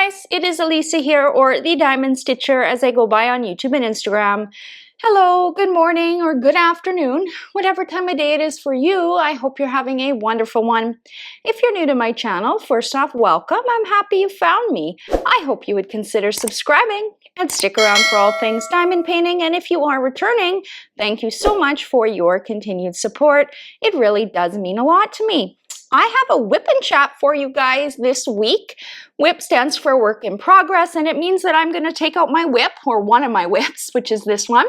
guys, it is Elisa here, or the Diamond Stitcher as I go by on YouTube and Instagram. Hello, good morning or good afternoon, whatever time of day it is for you. I hope you're having a wonderful one. If you're new to my channel, first off, welcome. I'm happy you found me. I hope you would consider subscribing and stick around for all things diamond painting. And if you are returning, thank you so much for your continued support. It really does mean a lot to me. I have a WIP and Chat for you guys this week. WIP stands for work in progress, and it means that I'm going to take out my WIP, or one of my WIPs, which is this one,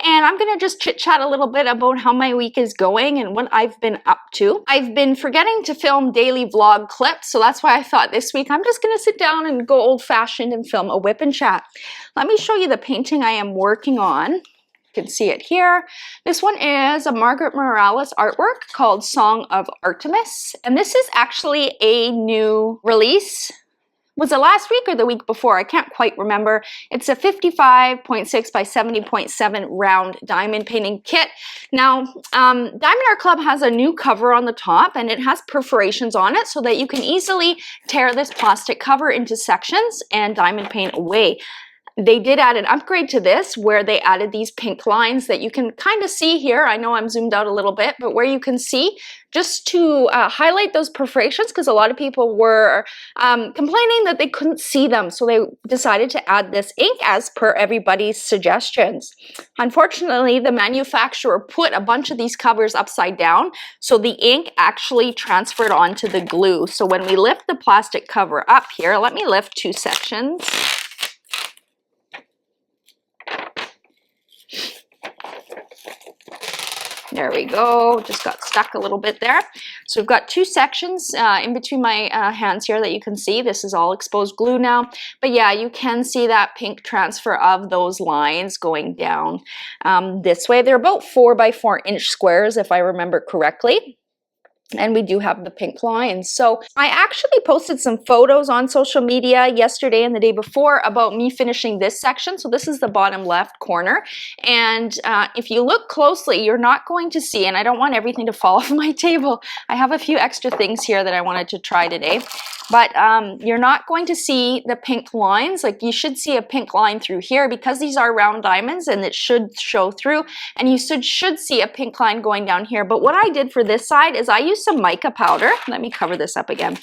and I'm going to just chit-chat a little bit about how my week is going and what I've been up to. I've been forgetting to film daily vlog clips, so that's why I thought this week I'm just going to sit down and go old-fashioned and film a WIP and Chat. Let me show you the painting I am working on. You can see it here. This one is a Margaret Morales artwork called Song of Arthemis, and this is actually a new release. Was it last week or the week before? I can't quite remember. It's a 55.6 by 70.7 round diamond painting kit. Now, Diamond Art Club has a new cover on the top, and it has perforations on it so that you can easily tear this plastic cover into sections and diamond paint away. They did add an upgrade to this where they added these pink lines that you can kind of see here. I know I'm zoomed out a little bit, but where you can see, just to highlight those perforations, because a lot of people were complaining that they couldn't see them. So they decided to add this ink as per everybody's suggestions. Unfortunately, the manufacturer put a bunch of these covers upside down, so the ink actually transferred onto the glue. So when we lift the plastic cover up here, let me lift two sections. There we go, just got stuck a little bit there. So we've got two sections in between my hands here that you can see. This is all exposed glue now. But yeah, you can see that pink transfer of those lines going down this way. They're about 4 by 4 inch squares, if I remember correctly. And we do have the pink lines. So I actually posted some photos on social media yesterday and the day before about me finishing this section. So this is the bottom left corner. And if you look closely, you're not going to see, and I don't want everything to fall off my table. I have a few extra things here that I wanted to try today. But you're not going to see the pink lines. Like, you should see a pink line through here because these are round diamonds and it should show through. And you should see a pink line going down here. But what I did for this side is I used some mica powder. Let me cover this up again.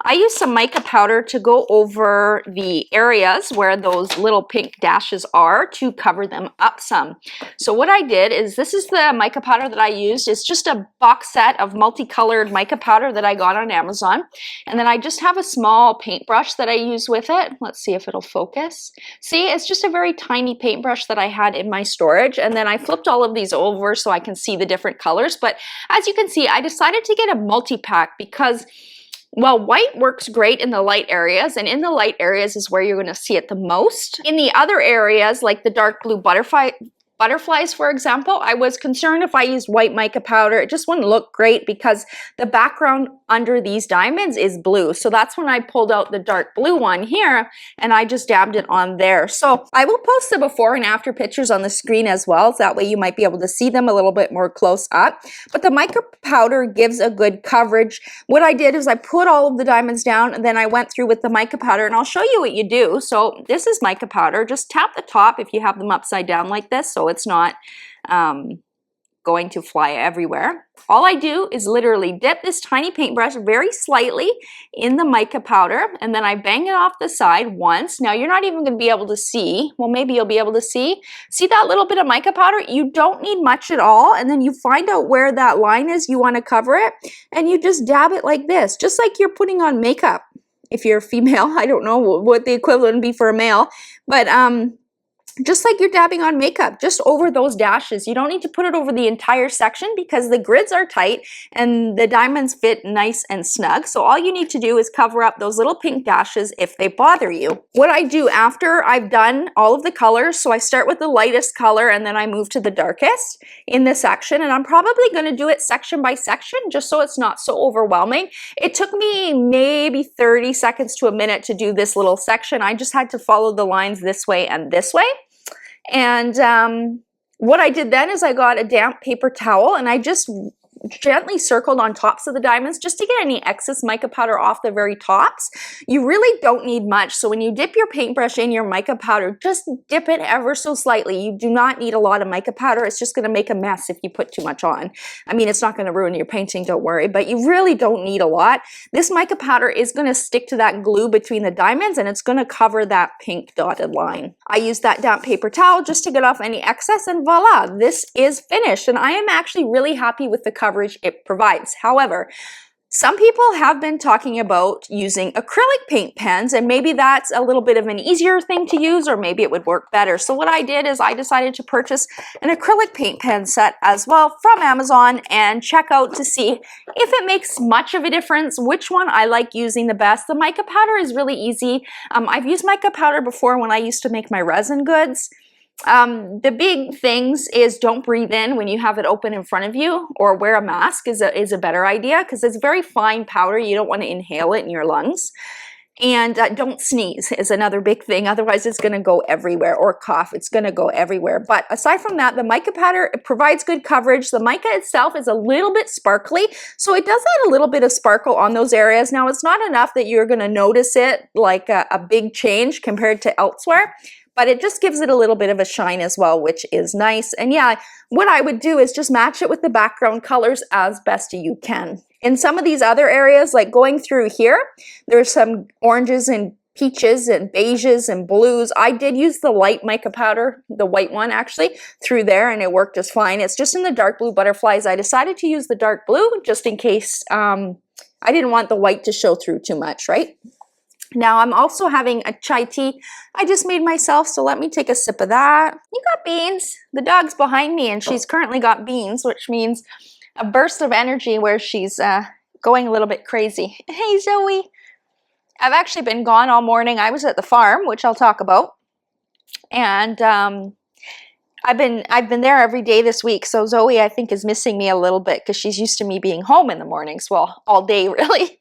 I used some mica powder to go over the areas where those little pink dashes are to cover them up some. So what I did is, this is the mica powder that I used. It's just a box set of multicolored mica powder that I got on Amazon. And then I just have a small paintbrush that I use with it. Let's see if it'll focus. See, it's just a very tiny paintbrush that I had in my storage, and then I flipped all of these over so I can see the different colors. But as you can see, I decided to get a multi-pack because, well, white works great in the light areas, and in the light areas is where you're going to see it the most. In the other areas, like the dark blue butterflies, for example, I was concerned if I used white mica powder, it just wouldn't look great because the background under these diamonds is blue. So that's when I pulled out the dark blue one here and I just dabbed it on there. So I will post the before and after pictures on the screen as well, so that way you might be able to see them a little bit more close up. But the mica powder gives a good coverage. What I did is I put all of the diamonds down and then I went through with the mica powder, and I'll show you what you do. So this is mica powder. Just tap the top if you have them upside down like this, so it's not going to fly everywhere. All I do is literally dip this tiny paintbrush very slightly in the mica powder, and then I bang it off the side once. Now you're not even going to be able to see, well, maybe you'll be able to see that little bit of mica powder? You don't need much at all, and then you find out where that line is you want to cover it, and you just dab it like this, just like you're putting on makeup. If you're a female, I don't know what the equivalent would be for a male, but just like you're dabbing on makeup, just over those dashes. You don't need to put it over the entire section because the grids are tight and the diamonds fit nice and snug. So all you need to do is cover up those little pink dashes if they bother you. What I do after I've done all of the colors, so I start with the lightest color and then I move to the darkest in this section, and I'm probably going to do it section by section just so it's not so overwhelming. It took me maybe 30 seconds to a minute to do this little section. I just had to follow the lines this way and this way. And what I did then is I got a damp paper towel and I just gently circled on tops of the diamonds just to get any excess mica powder off the very tops. You really don't need much. So when you dip your paintbrush in your mica powder, just dip it ever so slightly. You do not need a lot of mica powder. It's just going to make a mess if you put too much on. I mean, it's not going to ruin your painting, don't worry, but you really don't need a lot. This mica powder is going to stick to that glue between the diamonds, and it's going to cover that pink dotted line. I use that damp paper towel just to get off any excess, and voila, this is finished. And I am actually really happy with the coverage it provides. However, some people have been talking about using acrylic paint pens, and maybe that's a little bit of an easier thing to use, or maybe it would work better. So what I did is I decided to purchase an acrylic paint pen set as well from Amazon and check out to see if it makes much of a difference, which one I like using the best. The mica powder is really easy. I've used mica powder before when I used to make my resin goods. The big things is don't breathe in when you have it open in front of you, or wear a mask is a better idea, because it's very fine powder. You don't want to inhale it in your lungs. And don't sneeze is another big thing. Otherwise, it's going to go everywhere, or cough. It's going to go everywhere. But aside from that, the mica powder, it provides good coverage. The mica itself is a little bit sparkly, so it does add a little bit of sparkle on those areas. Now, it's not enough that you're going to notice it like a big change compared to elsewhere, but it just gives it a little bit of a shine as well, which is nice. And yeah, what I would do is just match it with the background colors as best you can. In some of these other areas, like going through here, there's some oranges and peaches and beiges and blues. I did use the light mica powder, the white one actually, through there, and it worked just fine. It's just in the dark blue butterflies. I decided to use the dark blue just in case I didn't want the white to show through too much, right? Now I'm also having a chai tea I just made myself, so let me take a sip of that. You got beans. The dog's behind me and she's currently got beans, which means a burst of energy where she's going a little bit crazy. Hey Zoe. I've actually been gone all morning. I was at the farm, which I'll talk about. And I've been there every day this week, so Zoe I think is missing me a little bit because she's used to me being home in the mornings, well, all day really.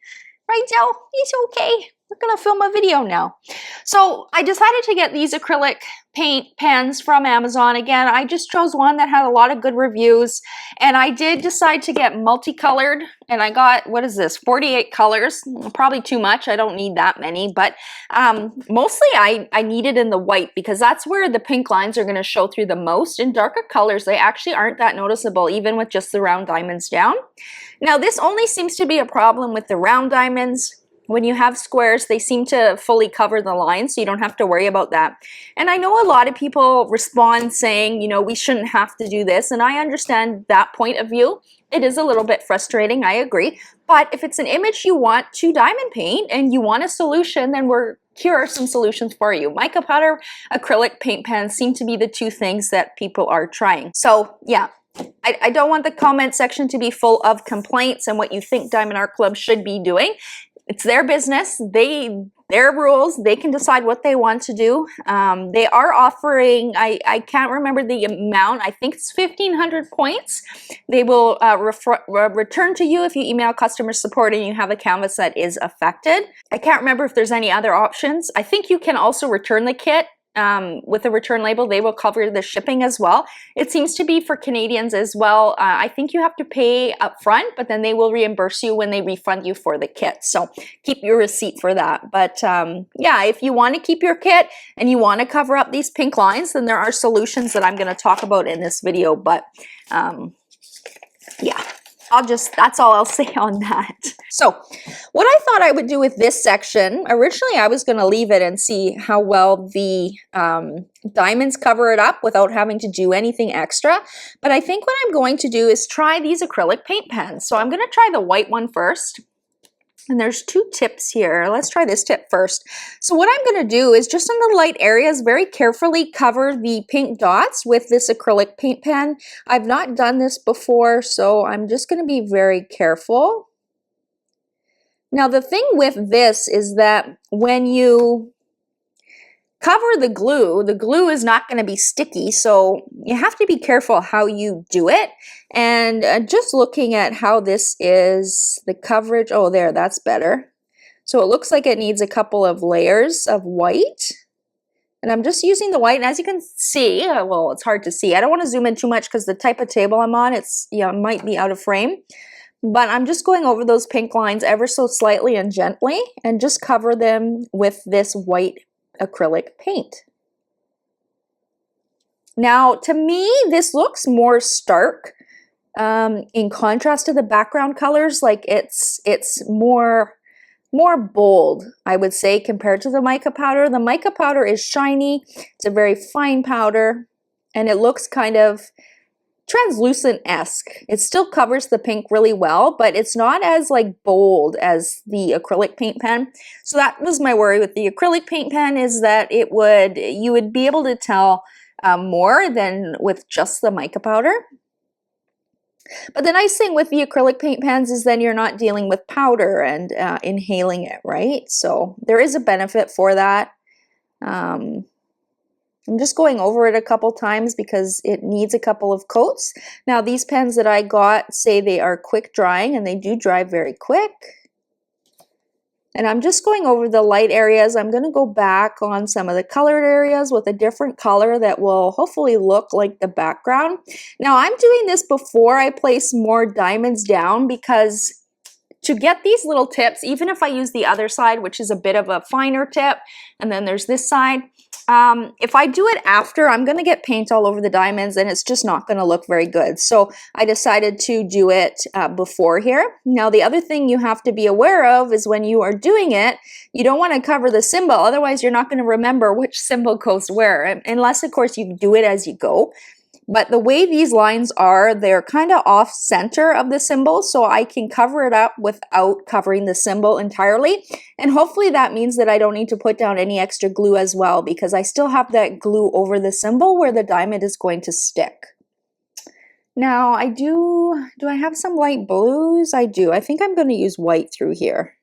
Right, Zoe? It's okay. We're gonna film a video now. So I decided to get these acrylic paint pens from Amazon. Again, I just chose one that had a lot of good reviews, and I did decide to get multicolored, and I got, what is this, 48 colors. Probably too much. I don't need that many, but mostly I need it in the white because that's where the pink lines are going to show through the most. In darker colors, they actually aren't that noticeable, even with just the round diamonds down. Now, this only seems to be a problem with the round diamonds. When you have squares, they seem to fully cover the line, so you don't have to worry about that. And I know a lot of people respond saying, you know, we shouldn't have to do this, and I understand that point of view. It is a little bit frustrating, I agree. But if it's an image you want to diamond paint and you want a solution, then here are some solutions for you. Mica powder, acrylic paint pens seem to be the two things that people are trying. So yeah. I don't want the comment section to be full of complaints and what you think Diamond Art Club should be doing. It's their business, their rules, they can decide what they want to do. They are offering, I can't remember the amount, I think it's 1,500 points. They will return to you if you email customer support and you have a canvas that is affected. I can't remember if there's any other options. I think you can also return the kit. With a return label, they will cover the shipping as well. It seems to be for Canadians as well. I think you have to pay up front, but then they will reimburse you when they refund you for the kit. So keep your receipt for that. But yeah, if you want to keep your kit and you want to cover up these pink lines, then there are solutions that I'm going to talk about in this video. But yeah. That's all I'll say on that. So what I thought I would do with this section, originally I was going to leave it and see how well the diamonds cover it up without having to do anything extra. But I think what I'm going to do is try these acrylic paint pens. So I'm going to try the white one first. And there's two tips here. Let's try this tip first. So what I'm going to do is just in the light areas, very carefully cover the pink dots with this acrylic paint pen. I've not done this before, so I'm just going to be very careful. Now the thing with this is that when you cover the glue is not going to be sticky, so you have to be careful how you do it. And just looking at how this is, the coverage, oh there, that's better. So it looks like it needs a couple of layers of white. And I'm just using the white, and as you can see, well, it's hard to see. I don't want to zoom in too much because the type of table I'm on, it's, yeah, it might be out of frame. But I'm just going over those pink lines ever so slightly and gently, and just cover them with this white acrylic paint. Now, to me, this looks more stark in contrast to the background colors. Like it's more bold, I would say, compared to the mica powder. The mica powder is shiny, it's a very fine powder, and it looks kind of translucent-esque. It still covers the pink really well, but it's not as like bold as the acrylic paint pen. So that was my worry with the acrylic paint pen, is that you would be able to tell more than with just the mica powder. But the nice thing with the acrylic paint pens is then you're not dealing with powder and inhaling it, right? So there is a benefit for that. I'm just going over it a couple times because it needs a couple of coats. Now these pens that I got say they are quick drying, and they do dry very quick. And I'm just going over the light areas. I'm going to go back on some of the colored areas with a different color that will hopefully look like the background. Now I'm doing this before I place more diamonds down, because to get these little tips, even if I use the other side, which is a bit of a finer tip, and then there's this side, if I do it after, I'm going to get paint all over the diamonds, and it's just not going to look very good. So I decided to do it before here. Now the other thing you have to be aware of is when you are doing it, you don't want to cover the symbol, otherwise you're not going to remember which symbol goes where, unless of course you do it as you go. But the way these lines are, they're kind of off center of the symbol, so I can cover it up without covering the symbol entirely. And hopefully that means that I don't need to put down any extra glue as well, because I still have that glue over the symbol where the diamond is going to stick. Now do I have some light blues? I do. I think I'm going to use white through here.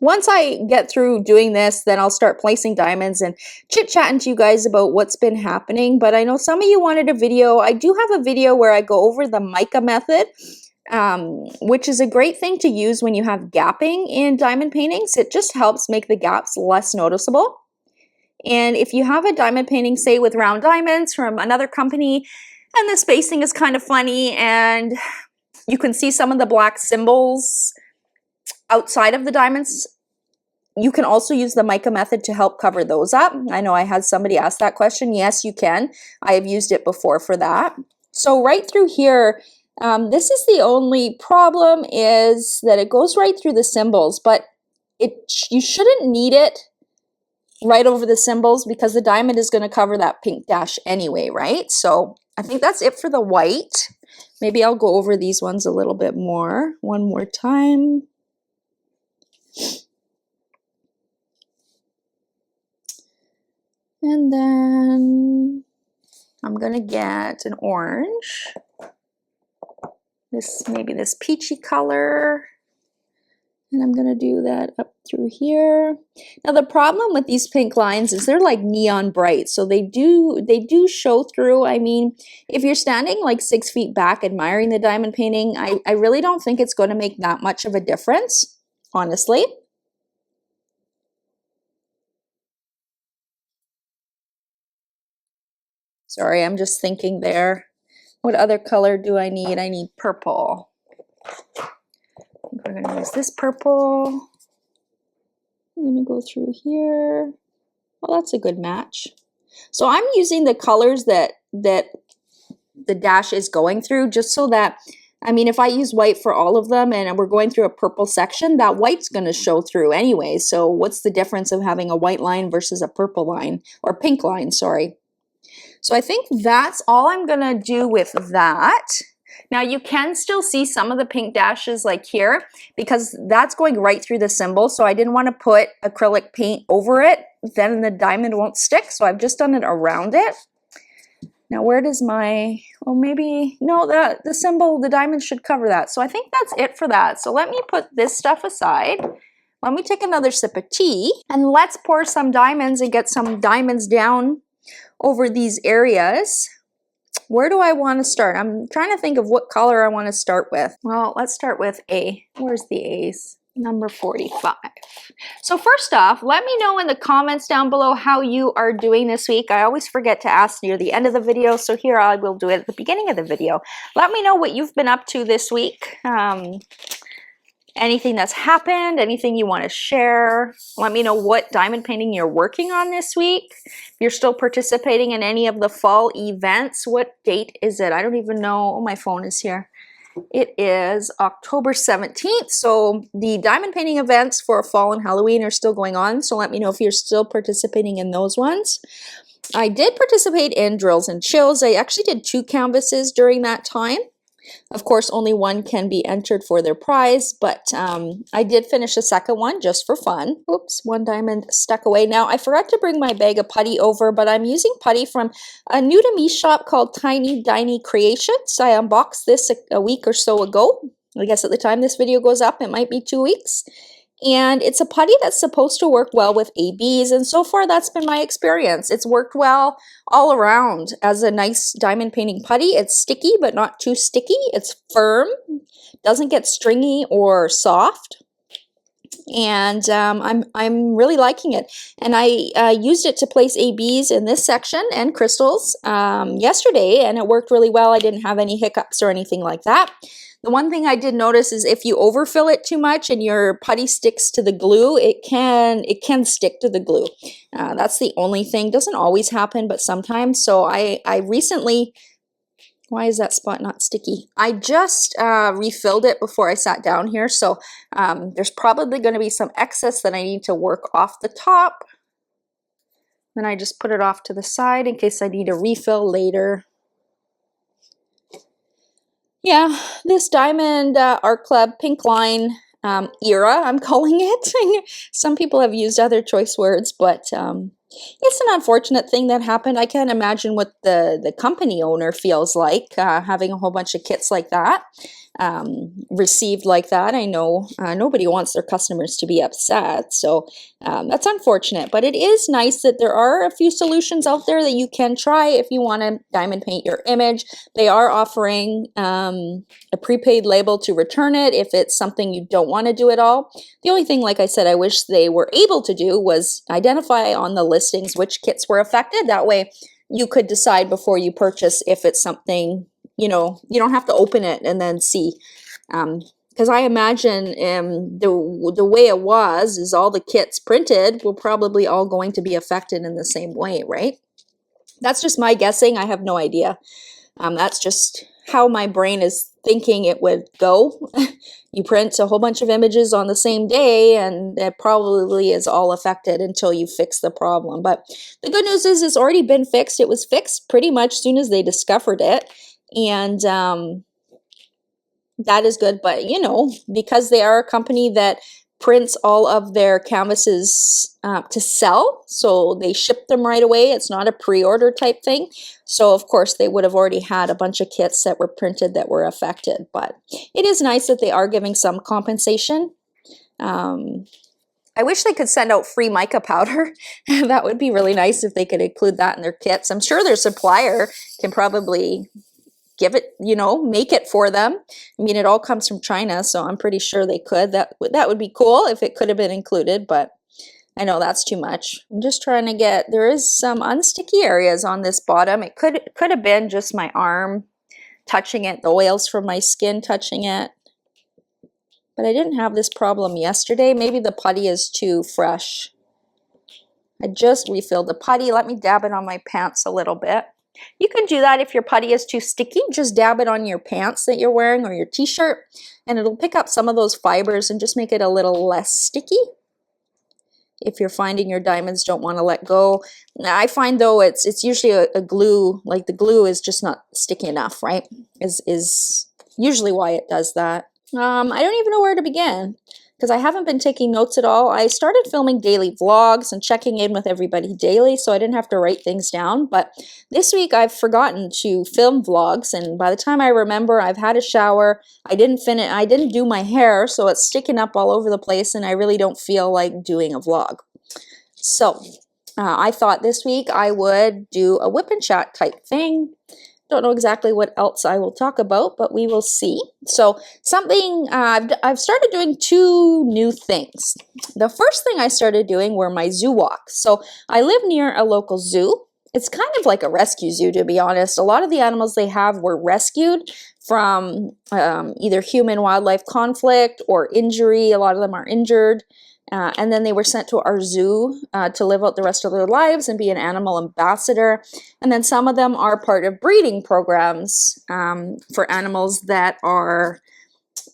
Once I get through doing this, then I'll start placing diamonds and chit-chatting to you guys about what's been happening. But I know some of you wanted a video. I do have a video where I go over the mica method, which is a great thing to use when you have gapping in diamond paintings. It just helps make the gaps less noticeable. And if you have a diamond painting, say with round diamonds from another company, and the spacing is kind of funny, and you can see some of the black symbols outside of the diamonds, you can also use the mica method to help cover those up. I know I had somebody ask that question. Yes, you can. I have used it before for that. So right through here, this is the only problem, is that it goes right through the symbols, but you shouldn't need it right over the symbols because the diamond is going to cover that pink dash anyway, right? So I think that's it for the white. Maybe I'll go over these ones a little bit more, one more time. And then I'm gonna get an orange, maybe this peachy color, and I'm gonna do that up through here. Now the problem with these pink lines is they're like neon bright, so they do show through. I mean, if you're standing like 6 feet back admiring the diamond painting, I really don't think it's going to make that much of a difference, honestly. Sorry, I'm just thinking there. What other color do I need? I need purple. I think we're going to use this purple. I'm going to go through here. Well, that's a good match. So I'm using the colors that the dash is going through, just so that, I mean, if I use white for all of them and we're going through a purple section, that white's going to show through anyway. So what's the difference of having a white line versus a purple line, or pink line, sorry. So I think that's all I'm going to do with that. Now you can still see some of the pink dashes like here, because that's going right through the symbol. So I didn't want to put acrylic paint over it, then the diamond won't stick. So I've just done it around it. Now where does my, oh maybe, no, the symbol, the diamond should cover that. So I think that's it for that. So let me put this stuff aside. Let me take another sip of tea, and let's pour some diamonds and get some diamonds down over these areas. Where do I want to start? I'm trying to think of what color I want to start with. Well, let's start with A. Where's the A's? Number 45. So first off, let me know in the comments down below how you are doing this week. I always forget to ask near the end of the video, so here I will do it at the beginning of the video. Let me know what you've been up to this week. Anything that's happened, anything you want to share. Let me know what diamond painting you're working on this week. If you're still participating in any of the fall events, what date is it? I don't even know. Oh, my phone is here. It is October 17th, so the diamond painting events for fall and Halloween are still going on, so let me know if you're still participating in those ones. I did participate in drills and chills. I actually did 2 canvases during that time. Of course, only one can be entered for their prize, but I did finish the second one just for fun. Oops, 1 diamond stuck away. Now, I forgot to bring my bag of putty over, but I'm using putty from a new to me shop called Tiny Diny Creations. I unboxed this a week or so ago. I guess at the time this video goes up, it might be 2 weeks. And it's a putty that's supposed to work well with ABs, and so far that's been my experience. It's worked well all around as a nice diamond painting putty. It's sticky, but not too sticky. It's firm, doesn't get stringy or soft, and I'm really liking it. And I used it to place ABs in this section and crystals yesterday, and it worked really well. I didn't have any hiccups or anything like that. The one thing I did notice is if you overfill it too much and your putty sticks to the glue, it can stick to the glue. That's the only thing. Doesn't always happen, but sometimes. So I recently, why is that spot not sticky? I just refilled it before I sat down here. So there's probably going to be some excess that I need to work off the top. Then I just put it off to the side in case I need a refill later. Yeah, this Diamond Art Club Pink Line era, I'm calling it. Some people have used other choice words, but it's an unfortunate thing that happened. I can't imagine what the company owner feels like having a whole bunch of kits like that received like that. I know nobody wants their customers to be upset, so that's unfortunate, but it is nice that there are a few solutions out there that you can try if you want to diamond paint your image. They are offering a prepaid label to return it if it's something you don't want to do at all. The only thing, like I said, I wish they were able to do was identify on the listings which kits were affected. That way you could decide before you purchase if it's something, you know, you don't have to open it and then see. Because I imagine the way it was is all the kits printed were probably all going to be affected in the same way, right? That's just my guessing. I have no idea. That's just how my brain is thinking it would go. You print a whole bunch of images on the same day and it probably is all affected until you fix the problem. But the good news is it's already been fixed. It was fixed pretty much as soon as they discovered it. And that is good. But, you know, because they are a company that prints all of their canvases to sell, so they ship them right away. It's not a pre-order type thing. So, of course, they would have already had a bunch of kits that were printed that were affected. But it is nice that they are giving some compensation. I wish they could send out free mica powder. That would be really nice if they could include that in their kits. I'm sure their supplier can probably give it, you know, make it for them. I mean, it all comes from China, so I'm pretty sure they could. That would be cool if it could have been included, but I know that's too much. I'm just trying to get, there is some unsticky areas on this bottom. It could have been just my arm touching it, the oils from my skin touching it. But I didn't have this problem yesterday. Maybe the putty is too fresh. I just refilled the putty. Let me dab it on my pants a little bit. You can do that if your putty is too sticky. Just dab it on your pants that you're wearing or your t-shirt, and it'll pick up some of those fibers and just make it a little less sticky. If you're finding your diamonds don't want to let go. I find though it's usually a glue, like the glue is just not sticky enough, right? Is usually why it does that. I don't even know where to begin, because I haven't been taking notes at all. I started filming daily vlogs and checking in with everybody daily, so I didn't have to write things down. But this week I've forgotten to film vlogs, and by the time I remember, I've had a shower. I didn't do my hair, so it's sticking up all over the place, and I really don't feel like doing a vlog. So I thought this week I would do a WIP and Chat type thing. Don't know exactly what else I will talk about, but we will see. So something, I've started doing two new things. The first thing I started doing were my zoo walks. So I live near a local zoo. It's kind of like a rescue zoo, to be honest. A lot of the animals they have were rescued from either human-wildlife conflict or injury. A lot of them are injured. And then they were sent to our zoo to live out the rest of their lives and be an animal ambassador. And then some of them are part of breeding programs for animals that are,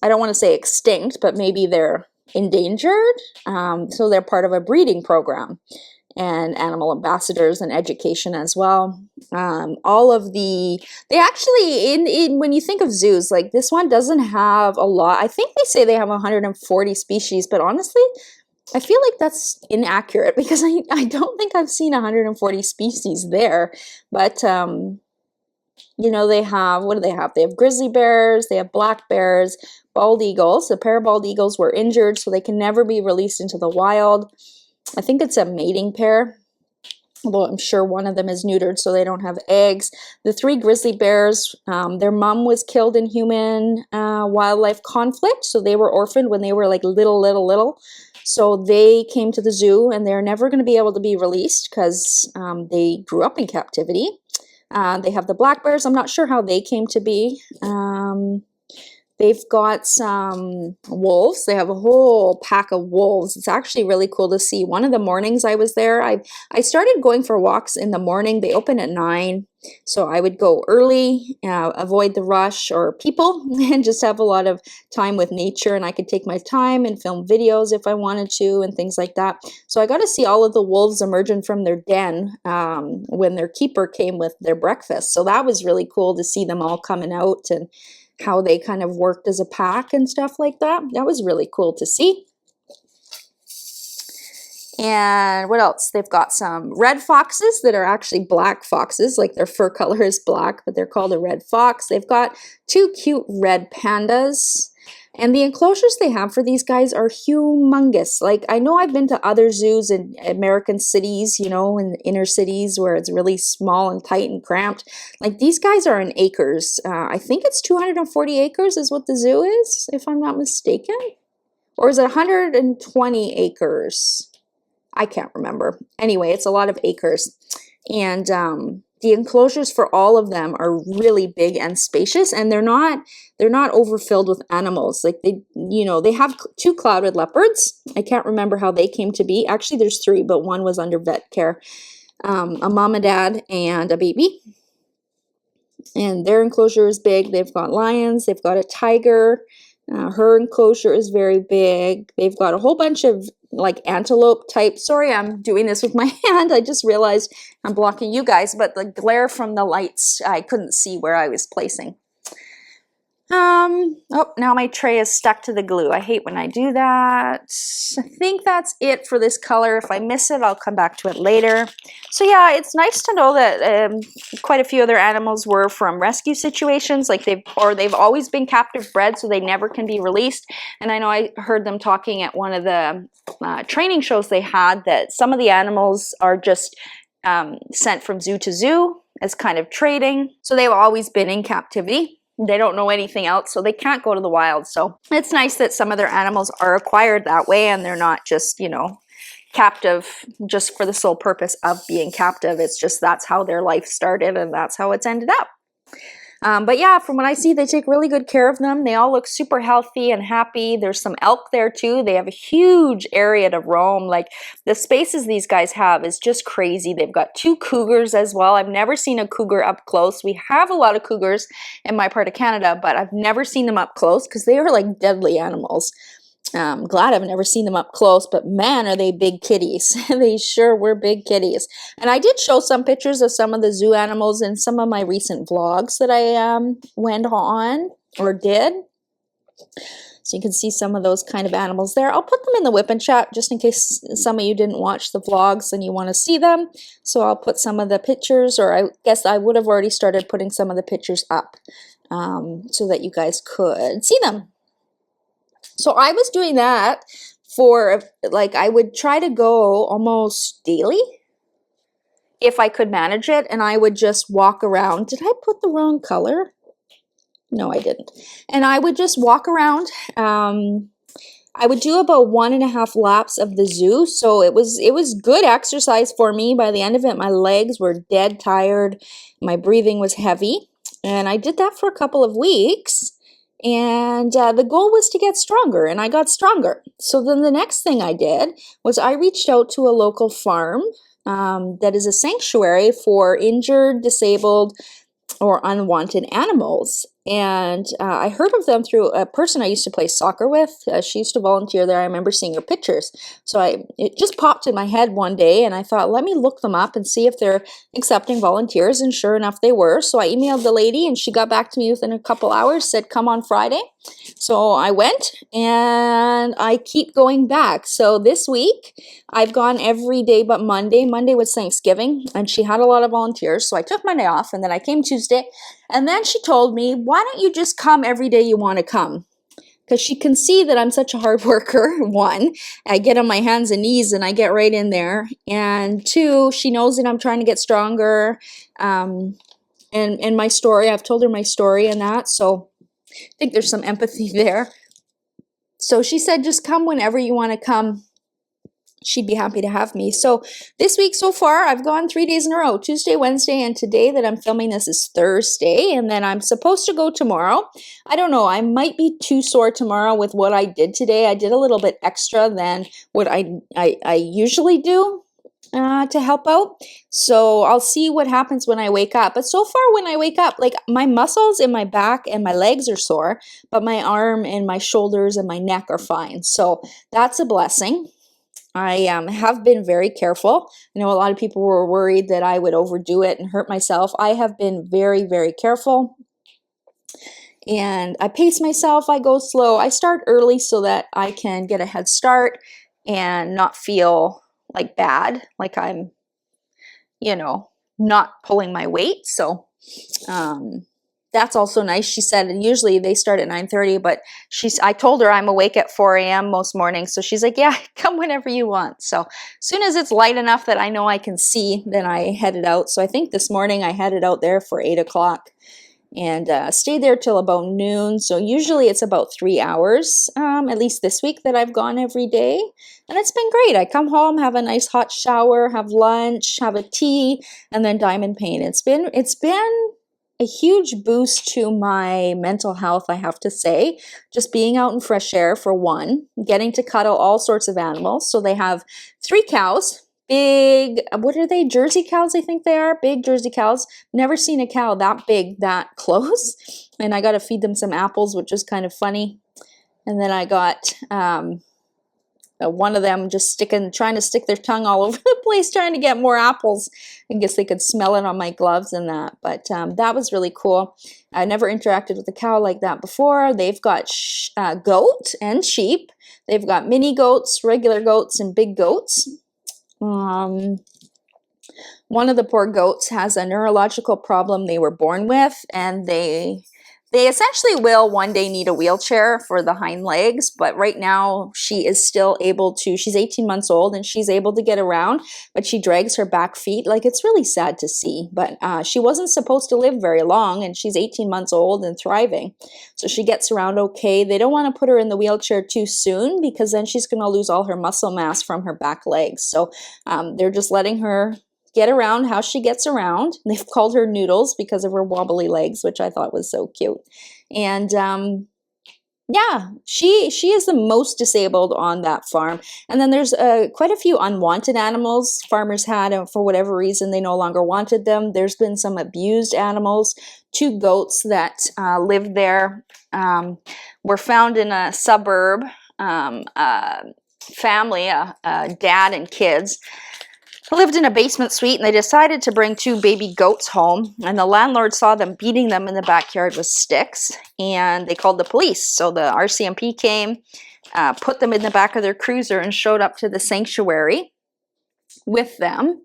I don't want to say extinct, but maybe they're endangered. So they're part of a breeding program and animal ambassadors and education as well. All of they actually, when you think of zoos, like this one doesn't have a lot. I think they say they have 140 species, but honestly, I feel like that's inaccurate because I don't think I've seen 140 species there. But, you know, they have, what do they have? They have grizzly bears, they have black bears, bald eagles. A pair of bald eagles were injured, so they can never be released into the wild. I think it's a mating pair, although I'm sure one of them is neutered, so they don't have eggs. The 3 grizzly bears, their mom was killed in human wildlife conflict, so they were orphaned when they were like little. So they came to the zoo, and they're never going to be able to be released because they grew up in captivity. They have the black bears. I'm not sure how they came to be. They've got some wolves. They have a whole pack of wolves. It's actually really cool to see. One of the mornings I was there, I started going for walks in the morning. They open at 9, so I would go early, avoid the rush or people, and just have a lot of time with nature. And I could take my time and film videos if I wanted to and things like that. So I got to see all of the wolves emerging from their den when their keeper came with their breakfast. So that was really cool to see them all coming out and how they kind of worked as a pack and stuff like that. That was really cool to see. And what else? They've got some red foxes that are actually black foxes, like their fur color is black, but they're called a red fox. They've got 2 cute red pandas. And the enclosures they have for these guys are humongous. Like, I know I've been to other zoos in American cities, you know, in inner cities where it's really small and tight and cramped. Like, these guys are in acres. I think it's 240 acres is what the zoo is, if I'm not mistaken. Or is it 120 acres? I can't remember. Anyway, it's a lot of acres. And the enclosures for all of them are really big and spacious, and they're not overfilled with animals. Like, they, you know, they have 2 clouded leopards. I can't remember how they came to be. Actually, there's 3, but one was under vet care. A mom and dad and a baby. And their enclosure is big. They've got lions. They've got a tiger. Her enclosure is very big. They've got a whole bunch of like antelope type. Sorry, I'm doing this with my hand. I just realized I'm blocking you guys, but the glare from the lights, I couldn't see where I was placing. Oh, now my tray is stuck to the glue. I hate when I do that. I think that's it for this color. If I miss it, I'll come back to it later. So yeah, it's nice to know that quite a few other animals were from rescue situations, like they've always been captive bred, so they never can be released. And I know I heard them talking at one of the training shows they had that some of the animals are just sent from zoo to zoo as kind of trading. So they've always been in captivity. They don't know anything else, so they can't go to the wild. So it's nice that some of their animals are acquired that way, and they're not just, you know, captive just for the sole purpose of being captive. It's just that's how their life started, and that's how it's ended up. But yeah, from what I see, they take really good care of them. They all look super healthy and happy. There's some elk there too. They have a huge area to roam. Like, the spaces these guys have is just crazy. They've got 2 cougars as well. I've never seen a cougar up close. We have a lot of cougars in my part of Canada, but I've never seen them up close because they are like deadly animals. I'm glad I've never seen them up close, but man, are they big kitties. They sure were big kitties. And I did show some pictures of some of the zoo animals in some of my recent vlogs that I went on or did. So you can see some of those kind of animals there. I'll put them in the WIP and Chat just in case some of you didn't watch the vlogs and you want to see them. So I'll put some of the pictures, or I guess I would have already started putting some of the pictures up so that you guys could see them. So I was doing that for, like, I would try to go almost daily. if I could manage it, and I would just walk around. Did I put the wrong color? No, I didn't. And I would just walk around. I would do about 1.5 laps of the zoo. So it was good exercise for me. By the end of it, my legs were dead tired. My breathing was heavy. And I did that for a couple of weeks. And the goal was to get stronger, and I got stronger. So then the next thing I did was I reached out to a local farm that is a sanctuary for injured, disabled, or unwanted animals. And I heard of them through a person I used to play soccer with. She used to volunteer there. I remember seeing her pictures. So it just popped in my head one day, and I thought, let me look them up and see if they're accepting volunteers. And sure enough, they were. So I emailed the lady, and she got back to me within a couple hours, said, come on Friday. So I went, and I keep going back. So this week, I've gone every day but Monday. Monday was Thanksgiving, and she had a lot of volunteers. So I took Monday off, and then I came Tuesday. And then she told me, why don't you just come every day you want to come? Because she can see that I'm such a hard worker, one. I get on my hands and knees and I get right in there. And two, she knows that I'm trying to get stronger. And my story, I've told her my story and that. So I think there's some empathy there. So she said, just come whenever you want to come. She'd be happy to have me. So this week so far, I've gone 3 days in a row, Tuesday, Wednesday, and today that I'm filming this is Thursday, and then I'm supposed to go tomorrow. I don't know, I might be too sore tomorrow with what I did today. I did a little bit extra than what I usually do to help out. So I'll see what happens when I wake up. But so far when I wake up, like my muscles in my back and my legs are sore, but my arm and my shoulders and my neck are fine. So that's a blessing. I have been very careful. I know a lot of people were worried that I would overdo it and hurt myself. I have been very, very careful. And I pace myself. I go slow. I start early so that I can get a head start and not feel like bad, like I'm, not pulling my weight. So that's also nice. She said usually they start at 9:30, but I told her I'm awake at 4 a.m. most mornings. So she's like, yeah, come whenever you want. So as soon as it's light enough that I know I can see, then I headed out. So I think this morning I headed out there for 8 o'clock and stayed there till about noon. So usually it's about 3 hours, at least this week that I've gone every day. And it's been great. I come home, have a nice hot shower, have lunch, have a tea, and then diamond paint. It's been a huge boost to my mental health, I have to say. Just being out in fresh air for one, getting to cuddle all sorts of animals. So they have 3 cows, big, what are they, Jersey cows I think they are, big Jersey cows. Never seen a cow that big, that close. And I got to feed them some apples, which is kind of funny. And then I got one of them just trying to stick their tongue all over the place, trying to get more apples. I guess they could smell it on my gloves and that, but that was really cool. I never interacted with a cow like that before. They've got goat and sheep. They've got mini goats, regular goats, and big goats. One of the poor goats has a neurological problem they were born with, and they essentially will one day need a wheelchair for the hind legs, but right now she is still able to, she's 18 months old and she's able to get around, but she drags her back feet. Like, it's really sad to see, but she wasn't supposed to live very long, and she's 18 months old and thriving. So she gets around okay. They don't want to put her in the wheelchair too soon because then she's going to lose all her muscle mass from her back legs. So they're just letting her get around how she gets around. They've called her Noodles because of her wobbly legs, which I thought was so cute. And yeah, she is the most disabled on that farm. And then there's quite a few unwanted animals farmers had, and for whatever reason they no longer wanted them. There's been some abused animals. 2 goats that lived there were found in a suburb. Family, dad and kids, lived in a basement suite, and they decided to bring 2 baby goats home, and the landlord saw them beating them in the backyard with sticks, and they called the police. So the RCMP came, put them in the back of their cruiser, and showed up to the sanctuary with them.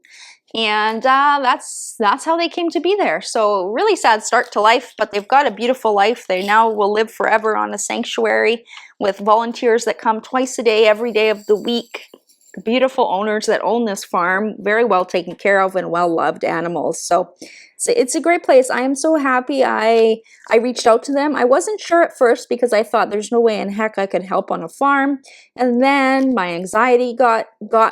And that's how they came to be there. So really sad start to life, but they've got a beautiful life. They now will live forever on a sanctuary with volunteers that come twice a day, every day of the week. beautiful owners that own this farm, very well taken care of and well loved animals. So it's a great place. I am so happy I reached out to them. I wasn't sure at first because I thought there's no way in heck I could help on a farm. And then my anxiety got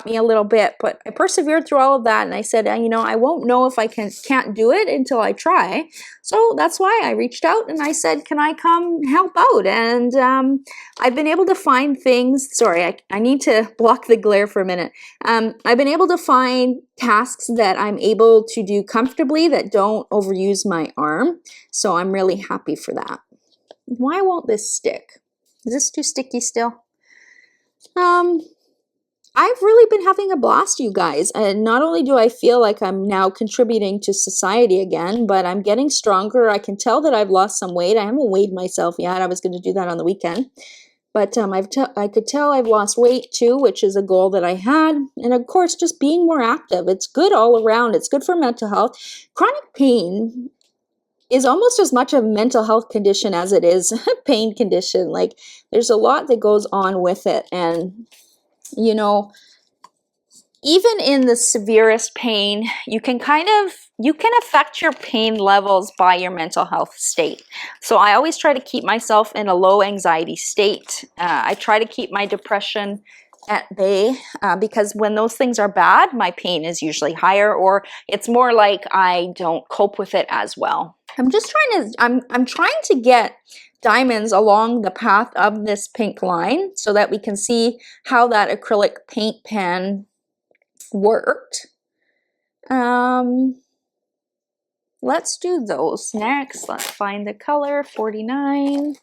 me a little bit, but I persevered through all of that. And I said, you know, I won't know if I can't do it until I try. So that's why I reached out and I said, can I come help out? And I've been able to find things. Sorry, I need to block the glare for a minute. I've been able to find tasks that I'm able to do comfortably that don't overuse my arm. So I'm really happy for that. Why won't this stick? Is this too sticky still? I've really been having a blast, you guys. And not only do I feel like I'm now contributing to society again, but I'm getting stronger. I can tell that I've lost some weight. I haven't weighed myself yet. I was going to do that on the weekend. But I could tell I've lost weight too, which is a goal that I had. And of course, just being more active. It's good all around. It's good for mental health. Chronic pain is almost as much a mental health condition as it is a pain condition. Like, there's a lot that goes on with it. And, you know, even in the severest pain, you can affect your pain levels by your mental health state. So I always try to keep myself in a low anxiety state. I try to keep my depression at bay because when those things are bad, my pain is usually higher, or it's more like I don't cope with it as well. I'm trying to get diamonds along the path of this pink line so that we can see how that acrylic paint pen worked. Let's do those next. Let's find the color 49.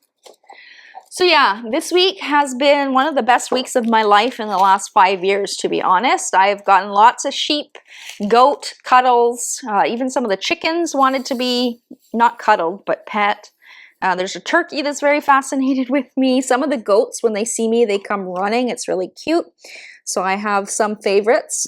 So yeah, this week has been one of the best weeks of my life in the last 5 years, to be honest. I've gotten lots of sheep, goat, cuddles, even some of the chickens wanted to be not cuddled, but pet. There's a turkey that's very fascinated with me. Some of the goats, when they see me, they come running. It's really cute. So I have some favorites,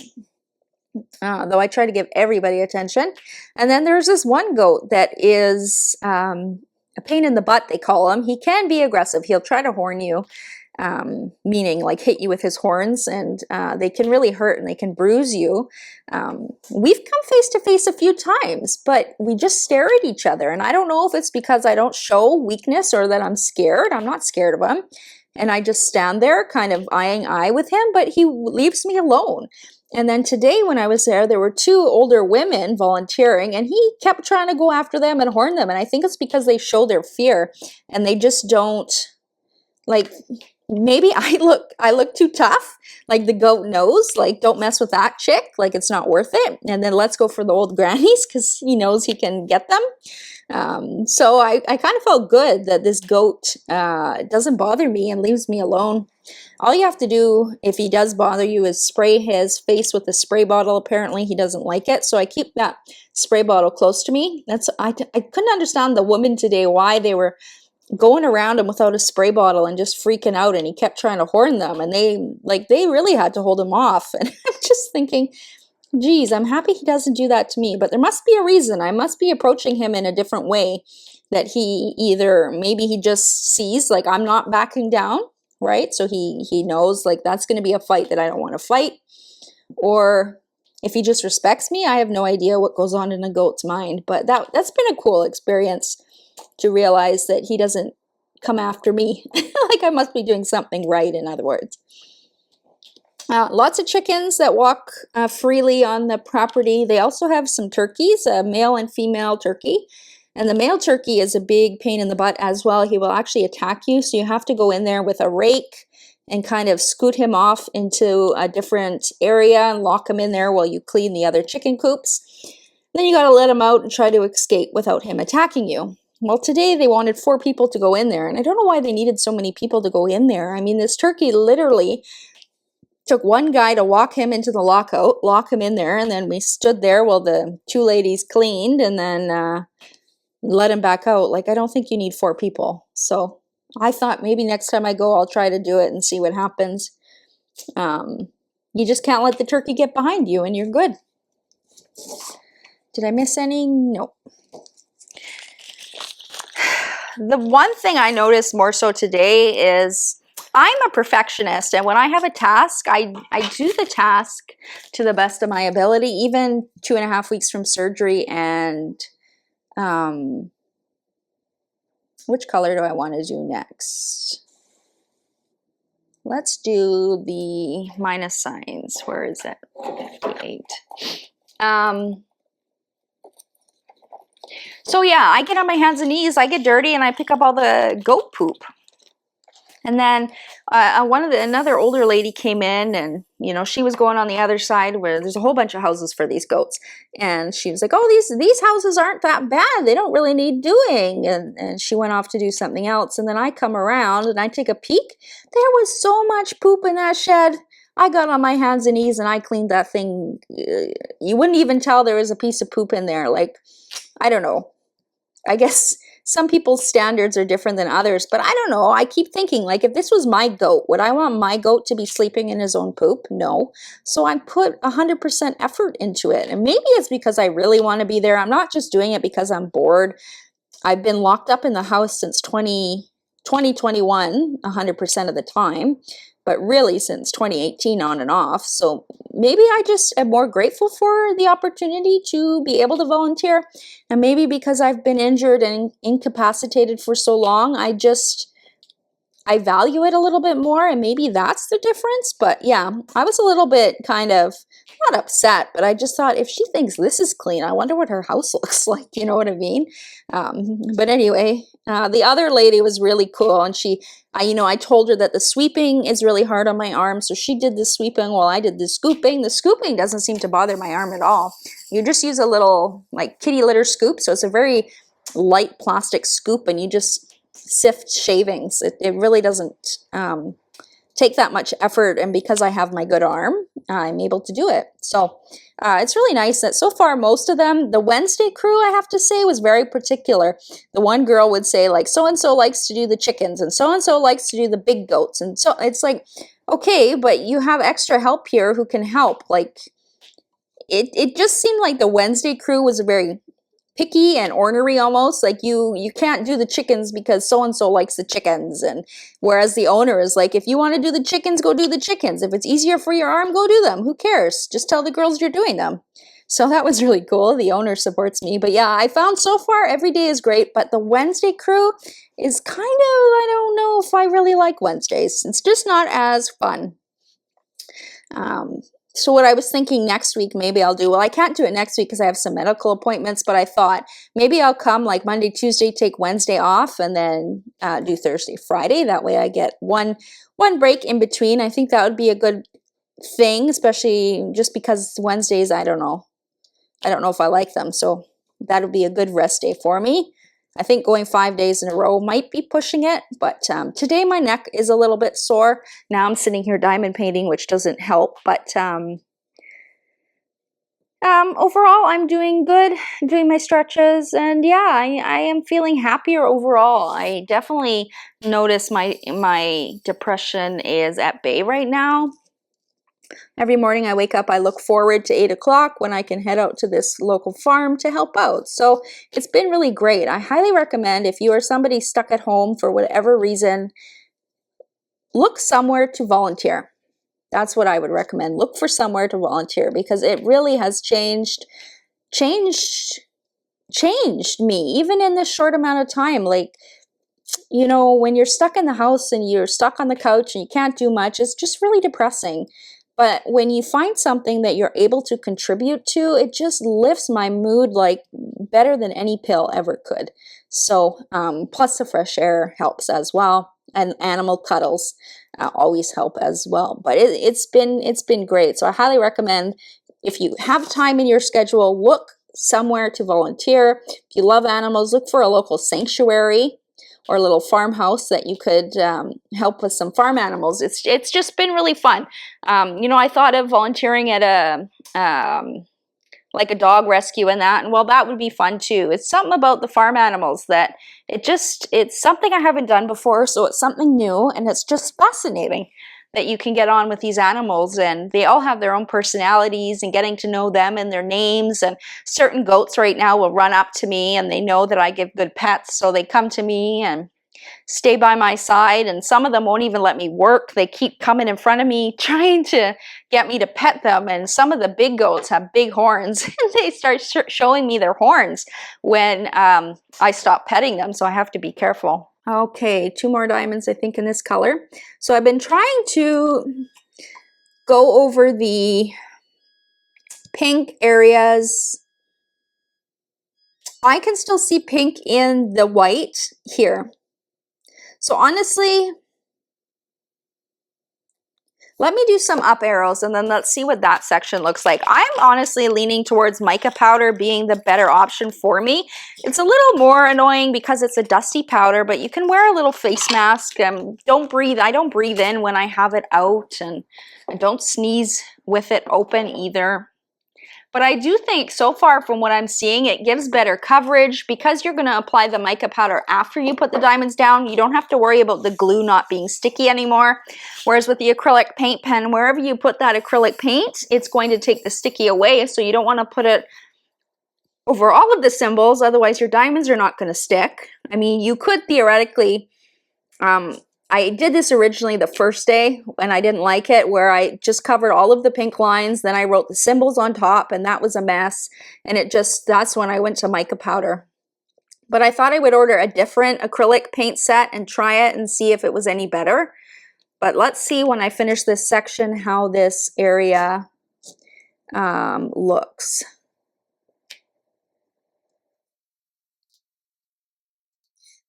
though I try to give everybody attention. And then there's this one goat that is a pain in the butt, they call him. He can be aggressive. He'll try to horn you, meaning like hit you with his horns, and they can really hurt and they can bruise you. We've come face to face a few times, but we just stare at each other. And I don't know if it's because I don't show weakness or that I'm scared. I'm not scared of him. And I just stand there kind of eyeing eye with him, but he leaves me alone. And then today when I was there were two older women volunteering, and he kept trying to go after them and horn them. And I think it's because they show their fear and they just don't, like, maybe I look too tough. Like, the goat knows, like, don't mess with that chick. Like, it's not worth it. And then let's go for the old grannies because he knows he can get them. So I kind of felt good that this goat doesn't bother me and leaves me alone. All you have to do if he does bother you is spray his face with a spray bottle. Apparently he doesn't like it, so I keep that spray bottle close to me. I couldn't understand the women today, why they were going around him without a spray bottle and just freaking out, and he kept trying to horn them, and they really had to hold him off. And I'm just thinking, geez, I'm happy he doesn't do that to me, but there must be a reason. I must be approaching him in a different way, that he either, maybe he just sees like I'm not backing down, right? So he knows like that's going to be a fight that I don't want to fight. Or if he just respects me, I have no idea what goes on in a goat's mind. But that's been a cool experience to realize that he doesn't come after me. Like I must be doing something right, in other words. Lots of chickens that walk freely on the property. They also have some turkeys, a male and female turkey. And the male turkey is a big pain in the butt as well. He will actually attack you. So you have to go in there with a rake and kind of scoot him off into a different area and lock him in there while you clean the other chicken coops. Then you got to let him out and try to escape without him attacking you. Well, today they wanted 4 people to go in there. And I don't know why they needed so many people to go in there. I mean, this turkey literally took one guy to walk him into the lockout, lock him in there. And then we stood there while the 2 ladies cleaned and then let him back out. Like, I don't think you need 4 people. So I thought maybe next time I go, I'll try to do it and see what happens. You just can't let the turkey get behind you and you're good. Did I miss any? No. The one thing I noticed more so today is I'm a perfectionist, and when I have a task, I do the task to the best of my ability, even 2.5 weeks from surgery. And which color do I want to do next? Let's do the minus signs. Where is it? 58. So yeah, I get on my hands and knees, I get dirty, and I pick up all the goat poop. And then another older lady came in, and you know, she was going on the other side where there's a whole bunch of houses for these goats, and she was like, "Oh, these houses aren't that bad. They don't really need doing." And she went off to do something else. And then I come around and I take a peek. There was so much poop in that shed. I got on my hands and knees and I cleaned that thing. You wouldn't even tell there was a piece of poop in there. Like, I don't know. I guess some people's standards are different than others, but I don't know. I keep thinking, like, if this was my goat, would I want my goat to be sleeping in his own poop? No. So I put 100% effort into it. And maybe it's because I really want to be there. I'm not just doing it because I'm bored. I've been locked up in the house since 2021, 100% of the time, but really since 2018 on and off. So maybe I just am more grateful for the opportunity to be able to volunteer. And maybe because I've been injured and incapacitated for so long, I value it a little bit more, and maybe that's the difference. But yeah, I was a little bit kind of, not upset, but I just thought, if she thinks this is clean, I wonder what her house looks like, you know what I mean? But anyway, the other lady was really cool, and I told her that the sweeping is really hard on my arm, so she did the sweeping while I did the scooping. The scooping doesn't seem to bother my arm at all. You just use a little, like, kitty litter scoop, so it's a very light plastic scoop, and you just sift shavings. It really doesn't take that much effort, and because I have my good arm, I'm able to do it. So it's really nice that so far most of them, the Wednesday crew, I have to say, was very particular. The one girl would say, like, so-and-so likes to do the chickens, and so-and-so likes to do the big goats. And so it's like, okay, but you have extra help here who can help. Like, it just seemed like the Wednesday crew was very picky and ornery almost. Like, you can't do the chickens because so-and-so likes the chickens. And whereas the owner is like, if you want to do the chickens, go do the chickens. If it's easier for your arm, go do them. Who cares? Just tell the girls you're doing them. So that was really cool. The owner supports me. But yeah, I found so far every day is great, but the Wednesday crew is kind of, I don't know if I really like Wednesdays. It's just not as fun. So what I was thinking next week, maybe I'll do, well, I can't do it next week because I have some medical appointments, but I thought maybe I'll come like Monday, Tuesday, take Wednesday off, and then do Thursday, Friday. That way I get one break in between. I think that would be a good thing, especially just because Wednesdays, I don't know if I like them. So that would be a good rest day for me. I think going 5 days in a row might be pushing it, but today my neck is a little bit sore. Now I'm sitting here diamond painting, which doesn't help, but overall I'm doing good, doing my stretches, and yeah, I am feeling happier overall. I definitely notice my depression is at bay right now. Every morning I wake up, I look forward to 8 o'clock when I can head out to this local farm to help out. So it's been really great. I highly recommend, if you are somebody stuck at home for whatever reason, look somewhere to volunteer. That's what I would recommend. Look for somewhere to volunteer, because it really has changed me, even in this short amount of time. Like, you know, when you're stuck in the house and you're stuck on the couch and you can't do much, it's just really depressing. But when you find something that you're able to contribute to, it just lifts my mood like better than any pill ever could. So plus the fresh air helps as well, and animal cuddles always help as well. But it's been great. So I highly recommend, if you have time in your schedule, look somewhere to volunteer. If you love animals, look for a local sanctuary or a little farmhouse that you could help with some farm animals. It's just been really fun. You know, I thought of volunteering at like a dog rescue and that, and well, that would be fun too. It's something about the farm animals that it's something I haven't done before, so it's something new, and it's just fascinating that you can get on with these animals, and they all have their own personalities, and getting to know them and their names. And certain goats right now will run up to me, and they know that I give good pets, so they come to me. And stay by my side, and some of them won't even let me work. They keep coming in front of me trying to get me to pet them, and some of the big goats have big horns and they start showing me their horns when I stop petting them, so I have to be careful. Okay, 2 more diamonds I think in this color. So I've been trying to go over the pink areas. I can still see pink in the white here. So honestly, let me do some up arrows and then let's see what that section looks like. I'm honestly leaning towards mica powder being the better option for me. It's a little more annoying because it's a dusty powder, but you can wear a little face mask. Don't breathe. I don't breathe in when I have it out, and I don't sneeze with it open either. But I do think so far from what I'm seeing, it gives better coverage because you're going to apply the mica powder after you put the diamonds down. You don't have to worry about the glue not being sticky anymore. Whereas with the acrylic paint pen, wherever you put that acrylic paint, it's going to take the sticky away. So you don't want to put it over all of the symbols. Otherwise, your diamonds are not going to stick. I mean, you could theoretically... I did this originally the first day and I didn't like it, where I just covered all of the pink lines, then I wrote the symbols on top, and that was a mess, and that's when I went to mica powder. But I thought I would order a different acrylic paint set and try it and see if it was any better. But let's see when I finish this section how this area looks.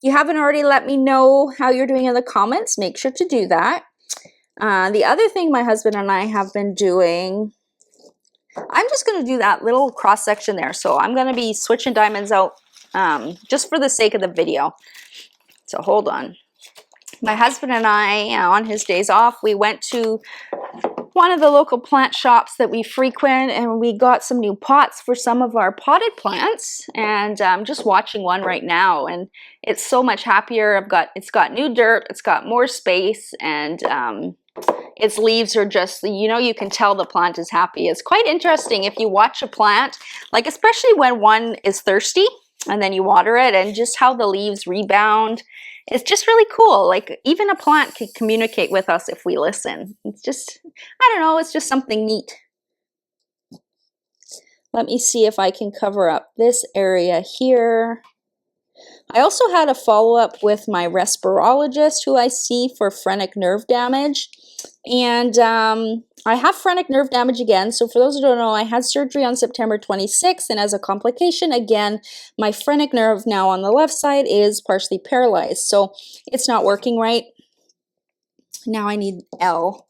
If you haven't already let me know how you're doing in the comments, make sure to do that. The other thing my husband and I have been doing, I'm just going to do that little cross section there. So I'm going to be switching diamonds out just for the sake of the video. So hold on. My husband and I, on his days off, we went to one of the local plant shops that we frequent, and we got some new pots for some of our potted plants, and I'm just watching one right now, and it's so much happier. It's got new dirt, it's got more space, and its leaves are just, you can tell the plant is happy. It's quite interesting if you watch a plant, like especially when one is thirsty and then you water it, and just how the leaves rebound. It's just really cool. Like, even a plant can communicate with us if we listen. It's just, I don't know, it's just something neat. Let me see if I can cover up this area here. I also had a follow-up with my respirologist who I see for phrenic nerve damage. And I have phrenic nerve damage again. So for those who don't know, I had surgery on September 26th. And as a complication, again, my phrenic nerve now on the left side is partially paralyzed. So it's not working right. Now I need L.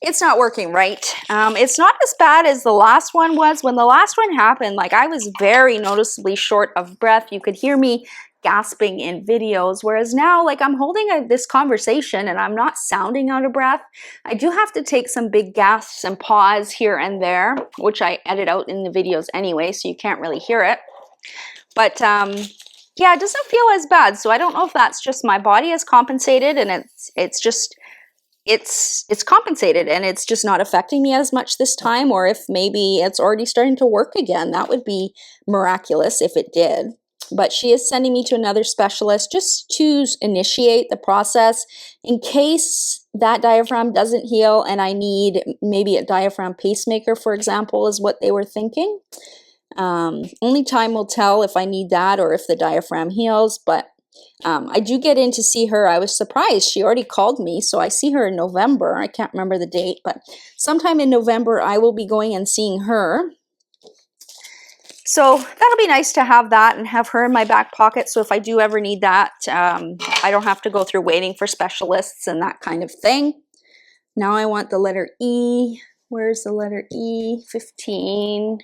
It's not working right. It's not as bad as the last one was. When the last one happened, like, I was very noticeably short of breath. You could hear me gasping in videos, whereas now, like, I'm holding this conversation and I'm not sounding out of breath. I do have to take some big gasps and pause here and there, which I edit out in the videos anyway, so you can't really hear it. But yeah, it doesn't feel as bad. So I don't know if that's just my body has compensated, and it's compensated and it's just not affecting me as much this time, or if maybe it's already starting to work again. That would be miraculous if it did. But she is sending me to another specialist just to initiate the process in case that diaphragm doesn't heal and I need maybe a diaphragm pacemaker, for example, is what they were thinking. Only time will tell if I need that or if the diaphragm heals, but I do get in to see her. I was surprised. She already called me, so I see her in November. I can't remember the date, but sometime in November I will be going and seeing her. So that'll be nice to have that and have her in my back pocket. So if I do ever need that, I don't have to go through waiting for specialists and that kind of thing. Now I want the letter E. Where's the letter E? 15.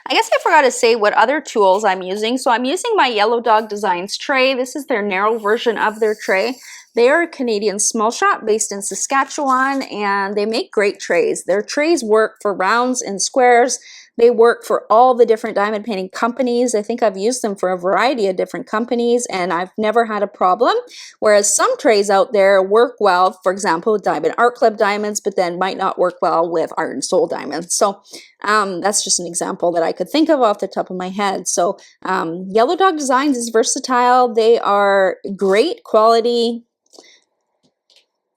I guess I forgot to say what other tools I'm using. So I'm using my Yellow Dog Designs tray. This is their narrow version of their tray. They are a Canadian small shop based in Saskatchewan, and they make great trays. Their trays work for rounds and squares. They work for all the different diamond painting companies. I think I've used them for a variety of different companies, and I've never had a problem. Whereas some trays out there work well, for example, Diamond Art Club diamonds, but then might not work well with Art and Soul diamonds. So that's just an example that I could think of off the top of my head. So Yellow Dog Designs is versatile. They are great quality.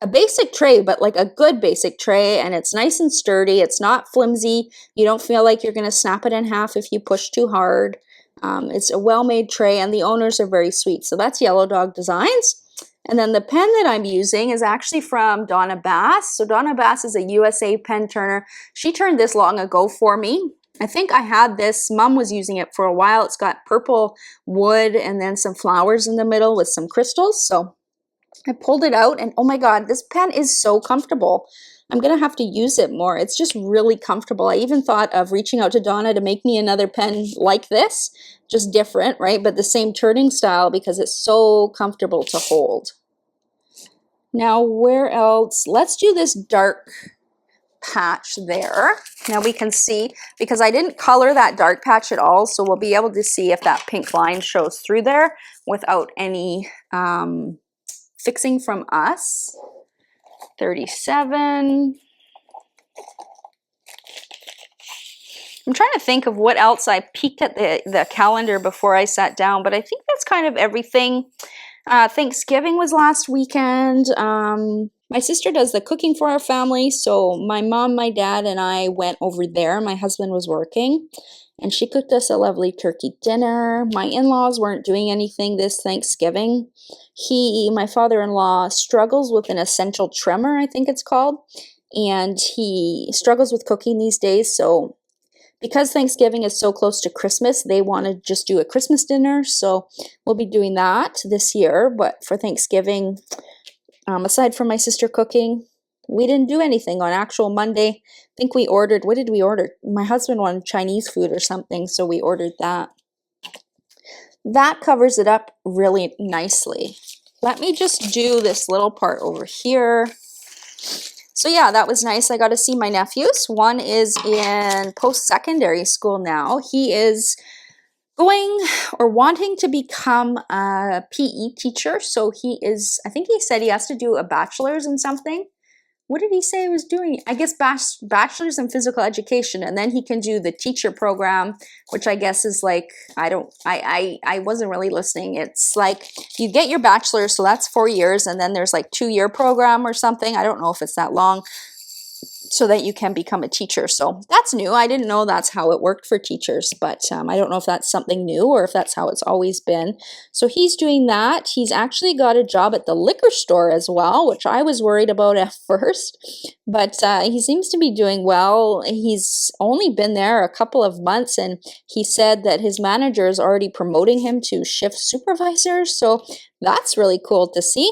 A basic tray, but like a good basic tray, and it's nice and sturdy. It's not flimsy. You don't feel like you're going to snap it in half if you push too hard. It's a well-made tray, and the owners are very sweet. So that's Yellow Dog Designs. And then the pen that I'm using is actually from Donna Bass. So Donna Bass is a USA pen turner. She turned this long ago for me. I think I had this, Mom was using it for a while. It's got purple wood and then some flowers in the middle with some crystals. So I pulled it out and oh my God, this pen is so comfortable. I'm going to have to use it more. It's just really comfortable. I even thought of reaching out to Donna to make me another pen like this, just different, right? But the same turning style because it's so comfortable to hold. Now, where else? Let's do this dark patch there. Now we can see, because I didn't color that dark patch at all, so we'll be able to see if that pink line shows through there without any fixing from us. 37. I'm trying to think of what else I peeked at the calendar before I sat down, but I think that's kind of everything. Thanksgiving was last weekend. My sister does the cooking for our family, so my mom, my dad, and I went over there. My husband was working, and she cooked us a lovely turkey dinner. My in-laws weren't doing anything this Thanksgiving. My father-in-law, struggles with an essential tremor, I think it's called, and he struggles with cooking these days, so because Thanksgiving is so close to Christmas, they want to just do a Christmas dinner, so we'll be doing that this year. But for Thanksgiving, aside from my sister cooking, we didn't do anything on actual Monday. I think we ordered, what did we order? My husband wanted Chinese food or something, so we ordered that. That covers it up really nicely. Let me just do this little part over here. So yeah, that was nice. I got to see my nephews. One is in post-secondary school now. He is going or wanting to become a PE teacher. So he is, I think he said he has to do a bachelor's in something. What did he say he was doing? I guess bachelor's in physical education, and then he can do the teacher program, which I guess is like, I wasn't really listening. It's like you get your bachelor's, so that's 4 years, and then there's like 2-year program or something. I don't know if it's that long, so that you can become a teacher. So that's new. I didn't know that's how it worked for teachers, but I don't know if that's something new or if that's how it's always been. So he's doing that. He's actually got a job at the liquor store as well, which I was worried about at first, but he seems to be doing well. He's only been there a couple of months, and he said that his manager is already promoting him to shift supervisor. So that's really cool to see.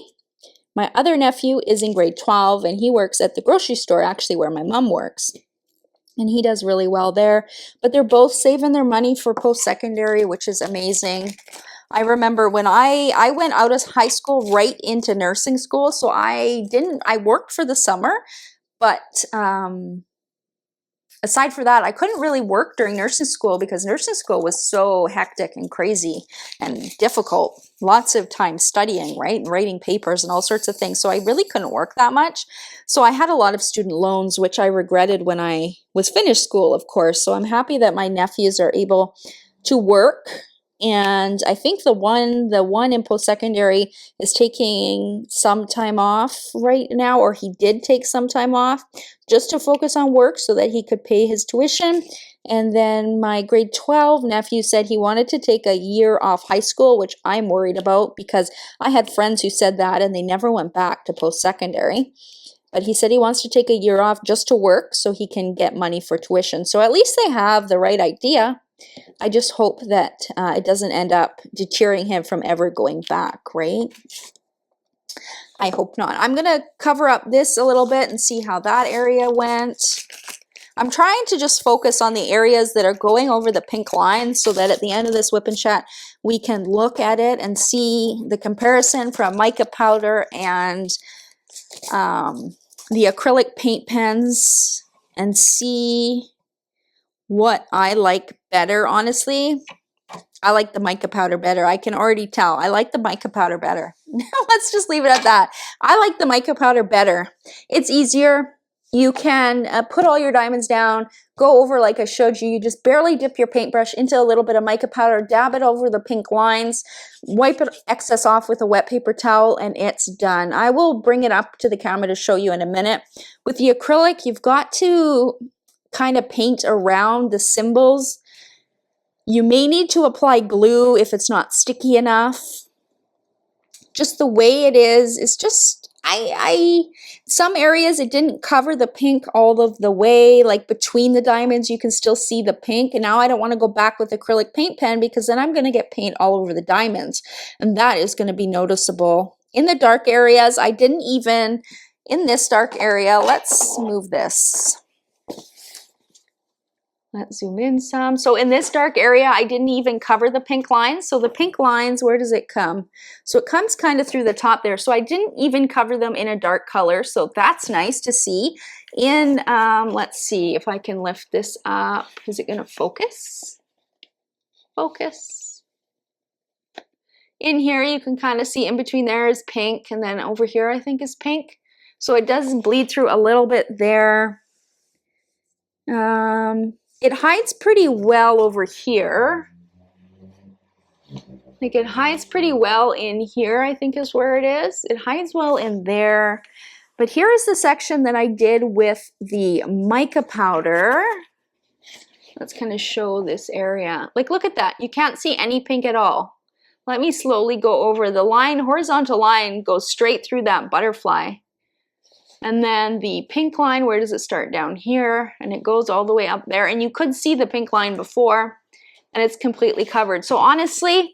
My other nephew is in grade 12, and he works at the grocery store, actually where my mom works. And he does really well there. But they're both saving their money for post-secondary, which is amazing. I remember when I went out of high school right into nursing school, so I worked for the summer, but aside for that, I couldn't really work during nursing school because nursing school was so hectic and crazy and difficult. Lots of time studying, right? And writing papers and all sorts of things. So I really couldn't work that much. So I had a lot of student loans, which I regretted when I was finished school, of course. So I'm happy that my nephews are able to work. And I think the one in post-secondary is taking some time off right now, or he did take some time off just to focus on work so that he could pay his tuition. And then my grade 12 nephew said he wanted to take a year off high school, which I'm worried about because I had friends who said that and they never went back to post-secondary. But he said he wants to take a year off just to work so he can get money for tuition. So at least they have the right idea. I just hope that it doesn't end up deterring him from ever going back, right? I hope not. I'm going to cover up this a little bit and see how that area went. I'm trying to just focus on the areas that are going over the pink lines so that at the end of this WIP and Chat, we can look at it and see the comparison from mica powder and the acrylic paint pens and see what I like better, honestly. I like the mica powder better. I can already tell. I like the mica powder better. Let's just leave it at that. I like the mica powder better. It's easier. You can put all your diamonds down, go over like I showed you. You just barely dip your paintbrush into a little bit of mica powder, dab it over the pink lines, wipe it excess off with a wet paper towel, and it's done. I will bring it up to the camera to show you in a minute. With the acrylic, you've got to kind of paint around the symbols. You may need to apply glue if it's not sticky enough. Just the way it is just, some areas it didn't cover the pink all of the way, like between the diamonds you can still see the pink, and now I don't want to go back with acrylic paint pen because then I'm going to get paint all over the diamonds, and that is going to be noticeable. In the dark areas, I didn't even, in this dark area, let's move this. Let's zoom in some. So in this dark area, I didn't even cover the pink lines. So the pink lines, where does it come? So it comes kind of through the top there. So I didn't even cover them in a dark color. So that's nice to see. In, let's see if I can lift this up. Is it going to focus? Focus. In here, you can kind of see in between there is pink. And then over here, I think is pink. So it does bleed through a little bit there. It hides pretty well over here. Like it hides pretty well in here, I think is where it is. It hides well in there. But here is the section that I did with the mica powder. Let's kind of show this area. Like look at that. You can't see any pink at all. Let me slowly go over the line. Horizontal line goes straight through that butterfly. And then the pink line, where does it start? Down here, and it goes all the way up there. And you could see the pink line before, and it's completely covered. So honestly,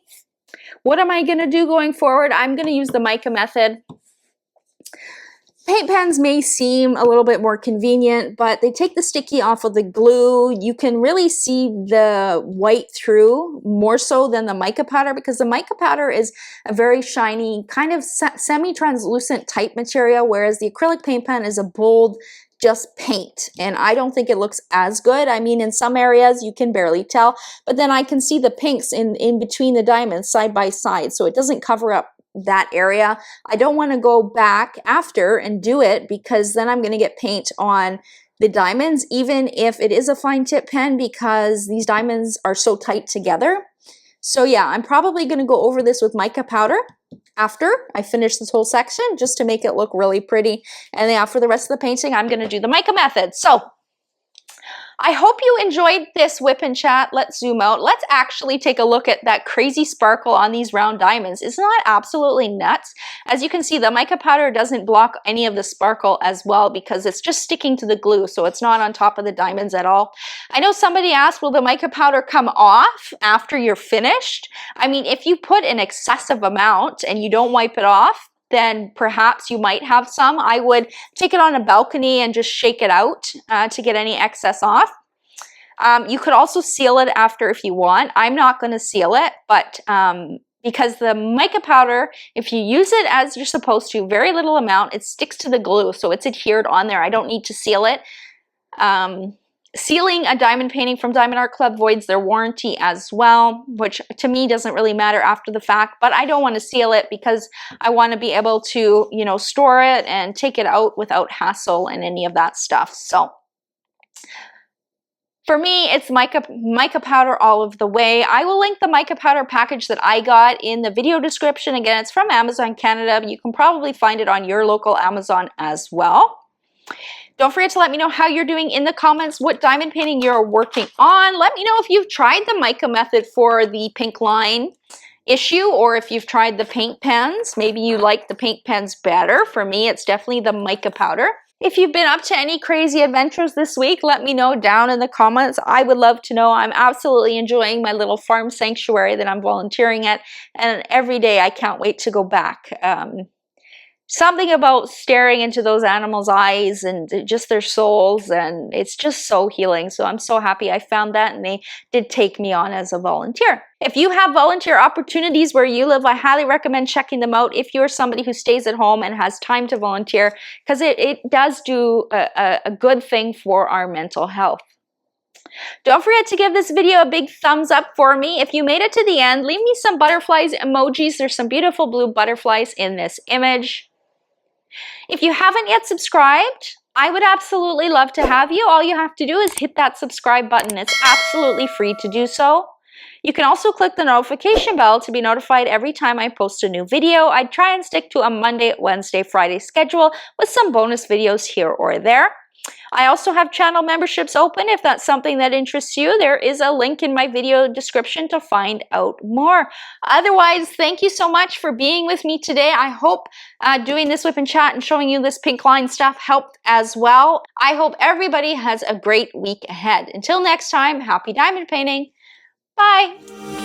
what am I going to do going forward? I'm going to use the mica method. Paint pens may seem a little bit more convenient, but they take the sticky off of the glue. You can really see the white through more so than the mica powder because the mica powder is a very shiny, kind of semi-translucent type material, whereas the acrylic paint pen is a bold, just paint. And I don't think it looks as good. I mean, in some areas you can barely tell, but then I can see the pinks in between the diamonds side by side, so it doesn't cover up that area. I don't want to go back after and do it because then I'm going to get paint on the diamonds, even if it is a fine tip pen, because these diamonds are so tight together. So yeah, I'm probably going to go over this with mica powder after I finish this whole section just to make it look really pretty. And then after the rest of the painting, I'm going to do the mica method. So I hope you enjoyed this WIP and Chat. Let's zoom out. Let's actually take a look at that crazy sparkle on these round diamonds. Isn't that absolutely nuts? As you can see, the mica powder doesn't block any of the sparkle as well because it's just sticking to the glue, so it's not on top of the diamonds at all. I know somebody asked, will the mica powder come off after you're finished? I mean, if you put an excessive amount and you don't wipe it off, then perhaps you might have some. I would take it on a balcony and just shake it out to get any excess off. You could also seal it after if you want. I'm not going to seal it, but because the mica powder, if you use it as you're supposed to, very little amount, it sticks to the glue, so it's adhered on there. I don't need to seal it. Sealing a diamond painting from Diamond Art Club voids their warranty as well, which to me doesn't really matter after the fact, but I don't want to seal it because I want to be able to, you know, store it and take it out without hassle and any of that stuff. So for me, it's mica powder all of the way. I will link the mica powder package that I got in the video description. Again, it's from Amazon Canada, but you can probably find it on your local Amazon as well. Don't forget to let me know how you're doing in the comments, what diamond painting you're working on. Let me know if you've tried the mica method for the pink line issue or if you've tried the paint pens. Maybe you like the paint pens better. For me, it's definitely the mica powder. If you've been up to any crazy adventures this week, let me know down in the comments. I would love to know. I'm absolutely enjoying my little farm sanctuary that I'm volunteering at, and every day I can't wait to go back. something about staring into those animals' eyes and just their souls, and it's just so healing. So I'm so happy I found that, and they did take me on as a volunteer. If you have volunteer opportunities where you live, I highly recommend checking them out if you're somebody who stays at home and has time to volunteer, because it does do a good thing for our mental health. Don't forget to give this video a big thumbs up for me. If you made it to the end, leave me some butterflies emojis. There's some beautiful blue butterflies in this image. If you haven't yet subscribed, I would absolutely love to have you. All you have to do is hit that subscribe button. It's absolutely free to do so. You can also click the notification bell to be notified every time I post a new video. I try and stick to a Monday, Wednesday, Friday schedule with some bonus videos here or there. I also have channel memberships open. If that's something that interests you, there is a link in my video description to find out more. Otherwise, thank you so much for being with me today. I hope doing this WIP and Chat and showing you this pink line stuff helped as well. I hope everybody has a great week ahead. Until next time, happy diamond painting. Bye.